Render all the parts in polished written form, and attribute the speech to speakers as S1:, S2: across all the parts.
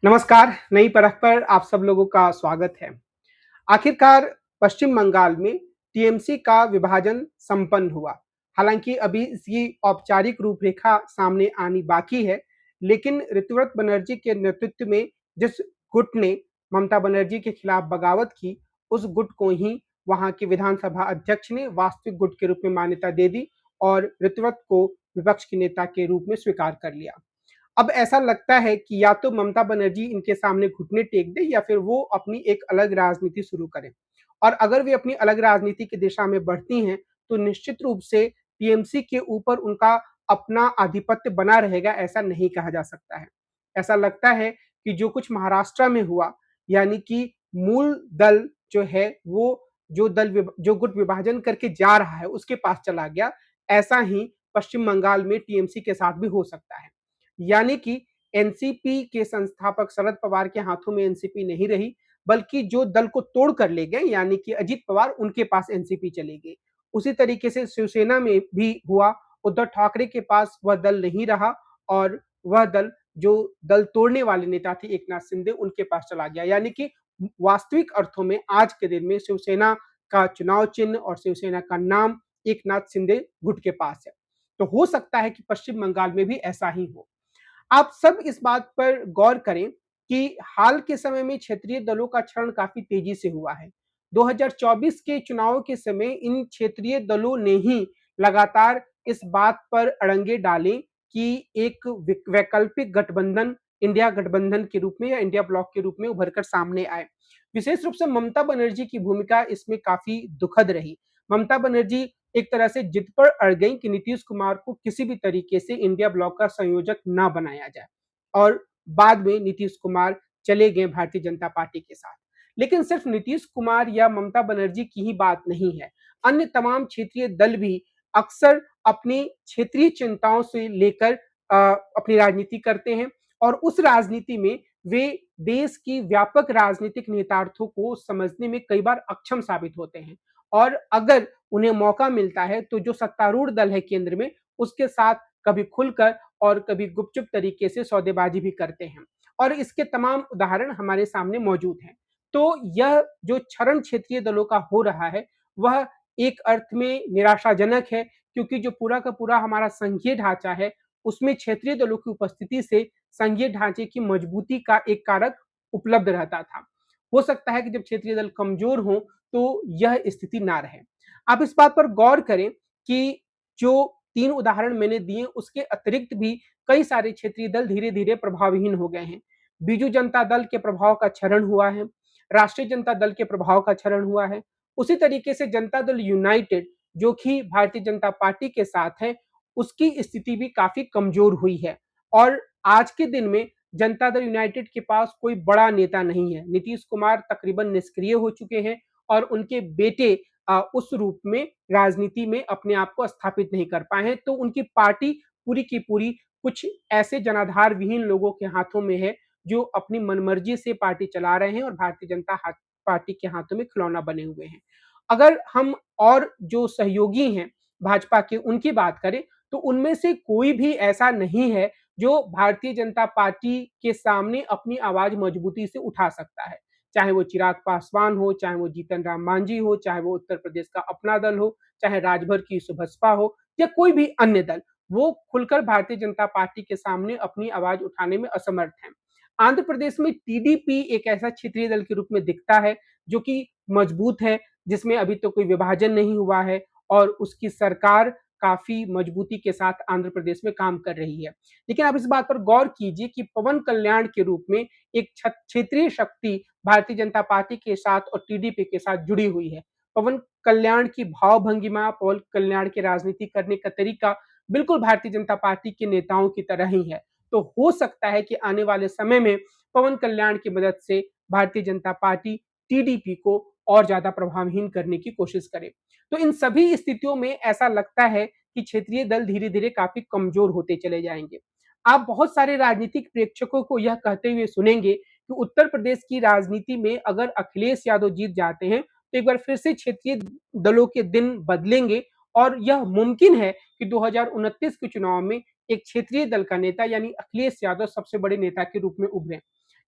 S1: नमस्कार, नई परख पर आप सब लोगों का स्वागत है। आखिरकार पश्चिम बंगाल में टीएमसी का विभाजन संपन्न हुआ। हालाँकि अभी इसकी औपचारिक रूपरेखा सामने आनी बाकी है, लेकिन ऋतुव्रत बनर्जी के नेतृत्व में जिस गुट ने ममता बनर्जी के खिलाफ बगावत की, उस गुट को ही वहाँ के विधानसभा अध्यक्ष ने वास्तविक गुट के रूप में मान्यता दे दी और ऋतुव्रत को विपक्ष के नेता के रूप में स्वीकार कर लिया। अब ऐसा लगता है कि या तो ममता बनर्जी इनके सामने घुटने टेक दे या फिर वो अपनी एक अलग राजनीति शुरू करें। और अगर वे अपनी अलग राजनीति की दिशा में बढ़ती हैं, तो निश्चित रूप से टीएमसी के ऊपर उनका अपना आधिपत्य बना रहेगा, ऐसा नहीं कहा जा सकता है। ऐसा लगता है कि जो कुछ महाराष्ट्र में हुआ, यानी कि मूल दल जो है वो जो गुट विभाजन करके जा रहा है, उसके पास चला गया, ऐसा ही पश्चिम बंगाल में टीएमसी के साथ भी हो सकता है। यानी कि एनसीपी के संस्थापक शरद पवार के हाथों में एनसीपी नहीं रही, बल्कि जो दल को तोड़ कर ले गए यानी कि अजित पवार, उनके पास एनसीपी चली गई। उसी तरीके से शिवसेना में भी हुआ, उद्धव ठाकरे के पास वह दल नहीं रहा और वह दल जो दल तोड़ने वाले नेता थे एकनाथ शिंदे, उनके पास चला गया। यानी कि वास्तविक अर्थों में आज के दिन में शिवसेना का चुनाव चिन्ह और शिवसेना का नाम एकनाथ शिंदे गुट के पास है। तो हो सकता है कि पश्चिम बंगाल में भी ऐसा ही हो। आप सब इस बात पर गौर करें कि हाल के समय में क्षेत्रीय दलों का क्षरण काफी तेजी से हुआ है। 2024 के चुनाव के समय इन क्षेत्रीय दलों ने ही लगातार इस बात पर अड़ंगे डाले कि एक वैकल्पिक गठबंधन इंडिया गठबंधन के रूप में या इंडिया ब्लॉक के रूप में उभर कर सामने आए। विशेष रूप से ममता बनर्जी की भूमिका इसमें काफी दुखद रही। ममता बनर्जी एक तरह से जिद पर अड़ गई कि नीतीश कुमार को किसी भी तरीके से इंडिया ब्लॉक का संयोजक ना बनाया जाए और बाद में नीतीश कुमार चले गए भारतीय जनता पार्टी के साथ। लेकिन सिर्फ नीतीश कुमार या ममता बनर्जी की ही बात नहीं है, अन्य तमाम क्षेत्रीय दल भी अक्सर अपनी क्षेत्रीय चिंताओं से लेकर अपनी राजनीति करते हैं और उस राजनीति में वे देश की व्यापक राजनीतिक निहितार्थों को समझने में कई बार अक्षम साबित होते हैं और अगर उन्हें मौका मिलता है तो जो सत्तारूढ़ दल है केंद्र में, उसके साथ कभी खुलकर और कभी गुपचुप तरीके से सौदेबाजी भी करते हैं और इसके तमाम उदाहरण हमारे सामने मौजूद हैं। तो यह जो क्षरण क्षेत्रीय दलों का हो रहा है, वह एक अर्थ में निराशाजनक है, क्योंकि जो पूरा का पूरा हमारा संघीय ढांचा है, उसमें क्षेत्रीय दलों की उपस्थिति से संघीय ढांचे की मजबूती का एक कारक उपलब्ध रहता था। हो सकता है कि जब क्षेत्रीय दल कमजोर हों, तो यह स्थिति ना रहे। आप इस बात पर गौर करें कि जो 3 उदाहरण मैंने दिए, उसके अतिरिक्त भी कई सारे क्षेत्रीय दल धीरे-धीरे प्रभावहीन हो गए हैं। बीजू जनता दल के प्रभाव का क्षरण हुआ है, राष्ट्रीय जनता दल के प्रभाव का क्षरण हुआ है। उसी तरीके से जनता दल यूनाइटेड, जो कि भारतीय जनता पार्टी के साथ है, उसकी स्थिति भी काफ़ी कमज़ोर हुई है और आज के दिन में जनता दल यूनाइटेड के पास कोई बड़ा नेता नहीं है। नीतीश कुमार तकरीबन निष्क्रिय हो चुके हैं और उनके बेटे उस रूप में राजनीति में अपने आप को स्थापित नहीं कर पाए हैं, तो उनकी पार्टी पूरी की पूरी कुछ ऐसे जनाधार विहीन लोगों के हाथों में है, जो अपनी मनमर्जी से पार्टी चला रहे हैं और भारतीय जनता पार्टी के हाथों में खिलौना बने हुए हैं। अगर हम और जो सहयोगी हैं भाजपा के, उनकी बात करें, तो उनमें से कोई भी ऐसा नहीं है, जो भारतीय जनता पार्टी के सामने अपनी आवाज़ मजबूती से उठा सकता है। चाहे वो चिराग पासवान हो, चाहे वो जीतन राम मांझी हो, चाहे वो उत्तर प्रदेश का अपना दल हो, चाहे राजभर की सुबसपा हो या कोई भी अन्य दल, वो खुलकर भारतीय जनता पार्टी के सामने अपनी आवाज़ उठाने में असमर्थ हैं। आंध्र प्रदेश में टीडीपी एक ऐसा क्षेत्रीय दल के रूप में दिखता है, जो कि मजबूत है, जिसमें अभी तो कोई विभाजन नहीं हुआ है और उसकी सरकार काफ़ी मजबूती के साथ आंध्र प्रदेश में काम कर रही है। लेकिन आप इस बात पर गौर कीजिए कि पवन कल्याण के रूप में एक क्षेत्रीय शक्ति भारतीय जनता पार्टी के साथ और टीडीपी के साथ जुड़ी हुई है। पवन कल्याण की भाव-भंगिमा, पवन कल्याण की राजनीति करने का तरीका बिल्कुल भारतीय जनता पार्टी के नेताओं की तरह ही है। तो हो सकता है कि आने वाले समय में पवन कल्याण की मदद से भारतीय जनता पार्टी टीडीपी को और ज़्यादा प्रभावहीन करने की कोशिश करे। तो इन सभी स्थितियों में ऐसा लगता है कि क्षेत्रीय दल धीरे-धीरे काफ़ी कमज़ोर होते चले जाएँगे। आप बहुत सारे राजनीतिक प्रेक्षकों को यह कहते हुए सुनेंगे कि उत्तर प्रदेश की राजनीति में अगर अखिलेश यादव जीत जाते हैं, तो एक बार फिर से क्षेत्रीय दलों के दिन बदलेंगे और यह मुमकिन है कि 2029 के चुनाव में एक क्षेत्रीय दल का नेता यानी अखिलेश यादव सबसे बड़े नेता के रूप में उभरें।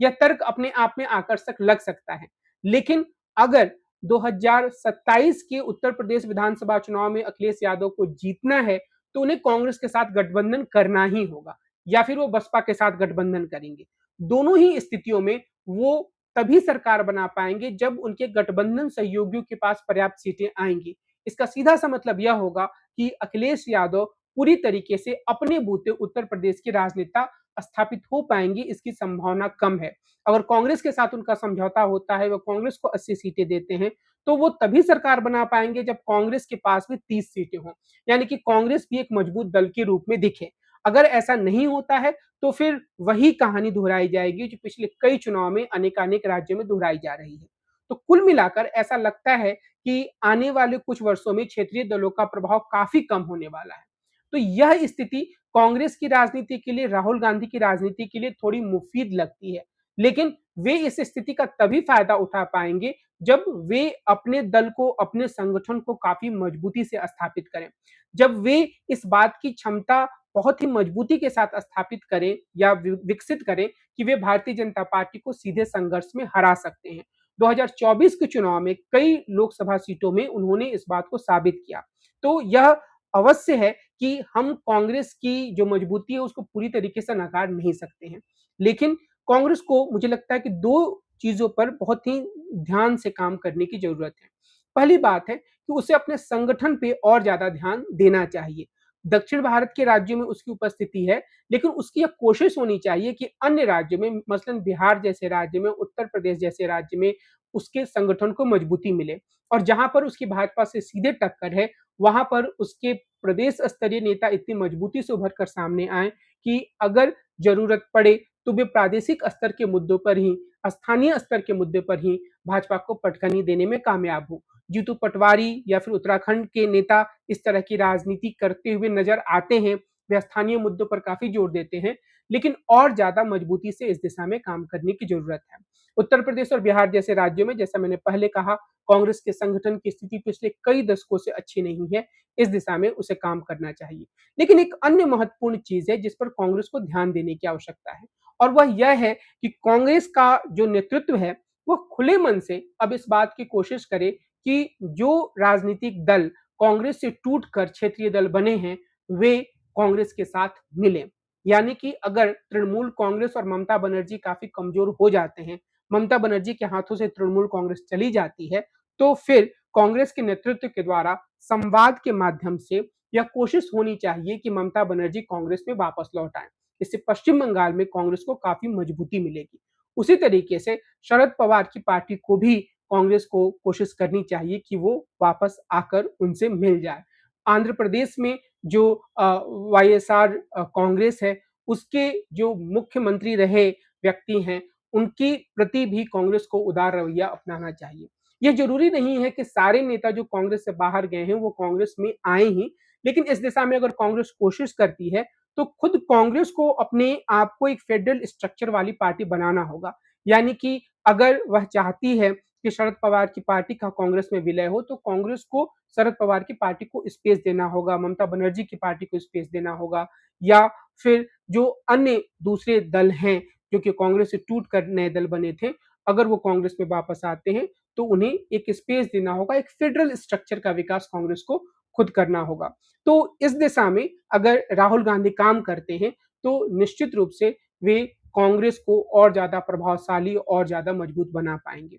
S1: यह तर्क अपने आप में आकर्षक लग सकता है, लेकिन अगर 2027 के उत्तर प्रदेश विधानसभा चुनाव में अखिलेश यादव को जीतना है तो उन्हें कांग्रेस के साथ गठबंधन करना ही होगा, या फिर वो बसपा के साथ गठबंधन करेंगे। दोनों ही स्थितियों में वो तभी सरकार बना पाएंगे जब उनके गठबंधन सहयोगियों के पास पर्याप्त सीटें आएंगी। इसका सीधा सा मतलब यह होगा कि अखिलेश यादव पूरी तरीके से अपने बूते उत्तर प्रदेश के राजनेता स्थापित हो पाएंगे, इसकी संभावना कम है। अगर कांग्रेस के साथ उनका समझौता होता है, वो कांग्रेस को 80 सीटें देते हैं, तो वो तभी सरकार बना पाएंगे जब कांग्रेस के पास भी 30 सीटें हों, यानी कि कांग्रेस भी एक मजबूत दल के रूप में दिखे। अगर ऐसा नहीं होता है तो फिर वही कहानी दोहराई जाएगी जो पिछले कई चुनाव में अनेकानेक राज्यों में दोहराई जा रही है। तो कुल मिलाकर ऐसा लगता है कि आने वाले कुछ वर्षों में क्षेत्रीय दलों का प्रभाव काफी कम होने वाला है। तो यह स्थिति कांग्रेस की राजनीति के लिए, राहुल गांधी की राजनीति के लिए थोड़ी मुफीद लगती है, लेकिन वे इस स्थिति का तभी फायदा उठा पाएंगे जब वे अपने दल को, अपने संगठन को काफी मजबूती से स्थापित करें, जब वे इस बात की क्षमता बहुत ही मजबूती के साथ स्थापित करें या विकसित करें कि वे भारतीय जनता पार्टी को सीधे संघर्ष में हरा सकते हैं। 2024 के चुनाव में कई लोकसभा सीटों में उन्होंने इस बात को साबित किया। तो यह अवश्य है कि हम कांग्रेस की जो मजबूती है उसको पूरी तरीके से नकार नहीं सकते हैं, लेकिन कांग्रेस को मुझे लगता है कि दो चीजों पर बहुत ही ध्यान से काम करने की जरूरत है। पहली बात है कि उसे अपने संगठन पे और ज्यादा ध्यान देना चाहिए। दक्षिण भारत के राज्यों में उसकी उपस्थिति है, लेकिन उसकी यह कोशिश होनी चाहिए कि अन्य राज्यों में, मसलन बिहार जैसे राज्य में, उत्तर प्रदेश जैसे राज्य में उसके संगठन को मजबूती मिले, और जहां पर उसकी भाजपा से सीधे टक्कर है वहां पर उसके प्रदेश स्तरीय नेता इतनी मजबूती से उभर कर सामने आए कि अगर जरूरत पड़े तो वे प्रादेशिक स्तर के मुद्दों पर ही, स्थानीय स्तर के मुद्दे पर ही भाजपा को पटखनी देने में कामयाब हो। जीतू पटवारी या फिर उत्तराखंड के नेता इस तरह की राजनीति करते हुए नजर आते हैं। वे स्थानीय मुद्दों पर काफी जोर देते हैं, लेकिन और ज्यादा मजबूती से इस दिशा में काम करने की जरूरत है। उत्तर प्रदेश और बिहार जैसे राज्यों में, जैसा मैंने पहले कहा, कांग्रेस के संगठन की स्थिति पिछले कई दशकों से अच्छी नहीं है। इस दिशा में उसे काम करना चाहिए। लेकिन एक अन्य महत्वपूर्ण चीज है जिस पर कांग्रेस को ध्यान देने की आवश्यकता है, और वह यह है कि कांग्रेस का जो नेतृत्व है वह खुले मन से अब इस बात की कोशिश करे कि जो राजनीतिक दल कांग्रेस से टूटकर क्षेत्रीय दल बने हैं वे कांग्रेस के साथ मिले। यानी कि अगर तृणमूल कांग्रेस और ममता बनर्जी काफी कमजोर हो जाते हैं, ममता बनर्जी के हाथों से तृणमूल कांग्रेस चली जाती है, तो फिर कांग्रेस के नेतृत्व के द्वारा संवाद के माध्यम से यह कोशिश होनी चाहिए कि ममता बनर्जी कांग्रेस में वापस लौट आए। इससे पश्चिम बंगाल में कांग्रेस को काफी मजबूती मिलेगी। उसी तरीके से शरद पवार की पार्टी को भी कांग्रेस को कोशिश करनी चाहिए कि वो वापस आकर उनसे मिल जाए। आंध्र प्रदेश में जो वाईएसआर कांग्रेस है, उसके जो मुख्यमंत्री रहे व्यक्ति हैं, उनकी प्रति भी कांग्रेस को उदार रवैया अपनाना चाहिए। यह जरूरी नहीं है कि सारे नेता जो कांग्रेस से बाहर गए हैं वो कांग्रेस में आए ही, लेकिन इस दिशा में अगर कांग्रेस कोशिश करती है तो खुद कांग्रेस को अपने आप को एक फेडरल स्ट्रक्चर वाली पार्टी बनाना होगा। यानी कि अगर वह चाहती है कि शरद पवार की पार्टी का कांग्रेस में विलय हो, तो कांग्रेस को शरद पवार की पार्टी को स्पेस देना होगा, ममता बनर्जी की पार्टी को स्पेस देना होगा, या फिर जो अन्य दूसरे दल हैं जो कि कांग्रेस से टूट कर नए दल बने थे, अगर वो कांग्रेस में वापस आते हैं तो उन्हें एक स्पेस देना होगा, एक फेडरल स्ट्रक्चर का विकास कांग्रेस को खुद करना होगा। तो इस दिशा में अगर राहुल गांधी काम करते हैं तो निश्चित रूप से वे कांग्रेस को और ज्यादा प्रभावशाली और ज्यादा मजबूत बना पाएंगे।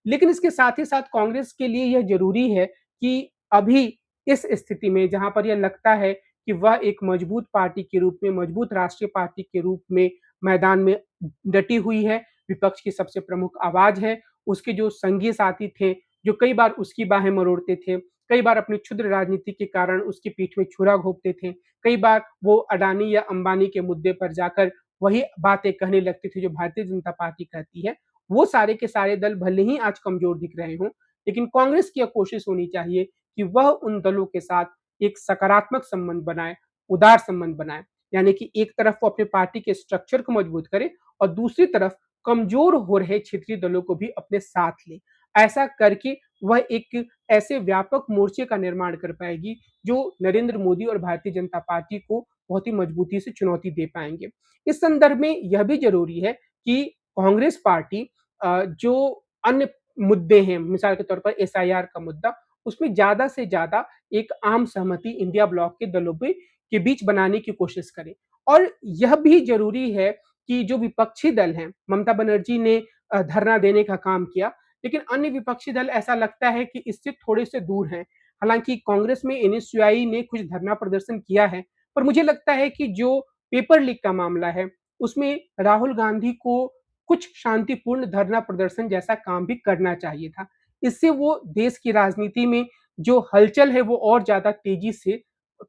S1: लेकिन इसके साथ ही साथ कांग्रेस के लिए यह जरूरी है कि अभी इस स्थिति में जहां पर यह लगता है कि वह एक मजबूत पार्टी के रूप में, मजबूत राष्ट्रीय पार्टी के रूप में मैदान में डटी हुई है, विपक्ष की सबसे प्रमुख आवाज है, उसके जो संगी साथी थे जो कई बार उसकी बाहें मरोड़ते थे, कई बार अपनी क्षुद्र राजनीति के कारण उसकी पीठ में छुरा घोंपते थे, कई बार वो अडानी या अंबानी के मुद्दे पर जाकर वही बातें कहने लगते थे जो भारतीय जनता पार्टी कहती है। वो सारे के सारे दल भले ही आज कमजोर दिख रहे हों, लेकिन कांग्रेस की यह कोशिश होनी चाहिए कि वह उन दलों के साथ एक सकारात्मक संबंध बनाए, उदार संबंध बनाए। यानी कि एक तरफ वो अपने पार्टी के स्ट्रक्चर को मजबूत करे और दूसरी तरफ कमजोर हो रहे क्षेत्रीय दलों को भी अपने साथ ले। ऐसा करके वह एक ऐसे व्यापक मोर्चे का निर्माण कर पाएगी जो नरेंद्र मोदी और भारतीय जनता पार्टी को बहुत ही मजबूती से चुनौती दे पाएंगे। इस संदर्भ में यह भी जरूरी है कि कांग्रेस पार्टी जो अन्य मुद्दे हैं, मिसाल के तौर पर एसआईआर का मुद्दा, उसमें ज़्यादा से ज़्यादा एक आम सहमति इंडिया ब्लॉक के दलों के बीच बनाने की कोशिश करे। और यह भी ज़रूरी है कि जो विपक्षी दल हैं, ममता बनर्जी ने धरना देने का काम किया, लेकिन अन्य विपक्षी दल ऐसा लगता है कि इससे थोड़े से दूर हैं। हालाँकि कांग्रेस में एनएसयूआई ने कुछ धरना प्रदर्शन किया है, पर मुझे लगता है कि जो पेपर लीक का मामला है, उसमें राहुल गांधी को कुछ शांतिपूर्ण धरना प्रदर्शन जैसा काम भी करना चाहिए था। इससे वो देश की राजनीति में जो हलचल है वो और ज़्यादा तेज़ी से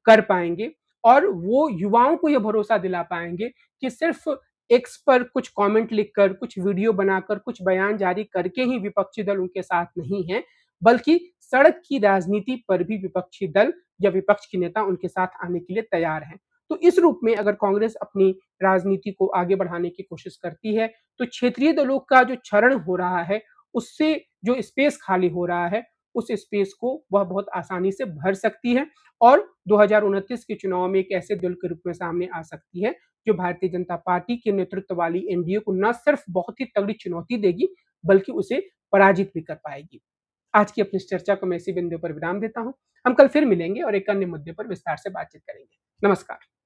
S1: कर पाएँगे और वो युवाओं को ये भरोसा दिला पाएँगे कि सिर्फ़ एक्स पर कुछ कमेंट लिखकर, कुछ वीडियो बनाकर, कुछ बयान जारी करके ही विपक्षी दल उनके साथ नहीं हैं, बल्कि सड़क की राजनीति पर भी विपक्षी दल या विपक्ष के नेता उनके साथ आने के लिए तैयार हैं। तो इस रूप में अगर कांग्रेस अपनी राजनीति को आगे बढ़ाने की कोशिश करती है, तो क्षेत्रीय दलों का जो क्षरण हो रहा है, उससे जो स्पेस खाली हो रहा है, उस स्पेस को वह बहुत आसानी से भर सकती है और 2029 के चुनाव में एक ऐसे दल के रूप में सामने आ सकती है, जो भारतीय जनता पार्टी के नेतृत्व वाली एनडीए को न सिर्फ बहुत ही तगड़ी चुनौती देगी, बल्कि उसे पराजित भी कर पाएगी। आज की अपनी इस चर्चा को मैं इसी बिंदु पर विराम देता हूँ। हम कल फिर मिलेंगे और एक अन्य मुद्दे पर विस्तार से बातचीत करेंगे। नमस्कार।